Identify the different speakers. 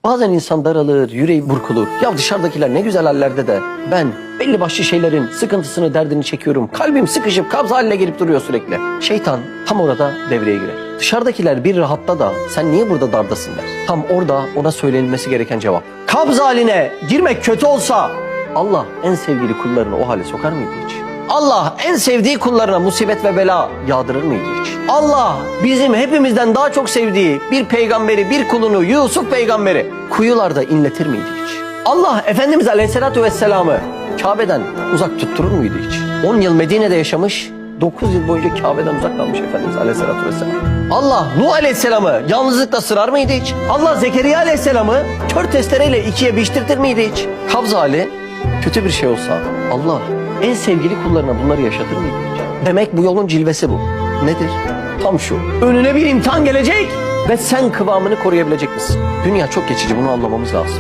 Speaker 1: Bazen insan daralır, yüreği burkulur. Ya dışarıdakiler ne güzel hallerde de ben belli başlı şeylerin sıkıntısını, derdini çekiyorum. Kalbim sıkışıp kabz haline gelip duruyor sürekli. Şeytan tam orada devreye girer. Dışarıdakiler bir rahatta da sen niye burada dardasın der. Tam orada ona söylenilmesi gereken cevap. Kabz haline girmek kötü olsa Allah en sevgili kullarını o hale sokar mıydı hiç? Allah en sevdiği kullarına musibet ve bela yağdırır mıydı hiç? Allah bizim hepimizden daha çok sevdiği bir peygamberi, bir kulunu, Yusuf peygamberi kuyularda inletir miydi hiç? Allah Efendimiz Aleyhisselatü Vesselam'ı Kabe'den uzak tutturur muydu hiç? 10 yıl Medine'de yaşamış, 9 yıl boyunca Kabe'den uzak kalmış Efendimiz Aleyhisselatü Vesselam. Allah Nuh Aleyhisselam'ı yalnızlıkla sırar mıydı hiç? Allah Zekeriya Aleyhisselam'ı kör testereyle ikiye biçtirtir miydi hiç? Kabz hali kötü bir şey olsa Allah en sevgili kullarına bunları yaşatır mıydı hiç? Demek bu yolun cilvesi bu. Nedir? Tam şu. Önüne bir imtihan gelecek ve sen kıvamını koruyabilecek misin? Dünya çok geçici, bunu anlamamız lazım.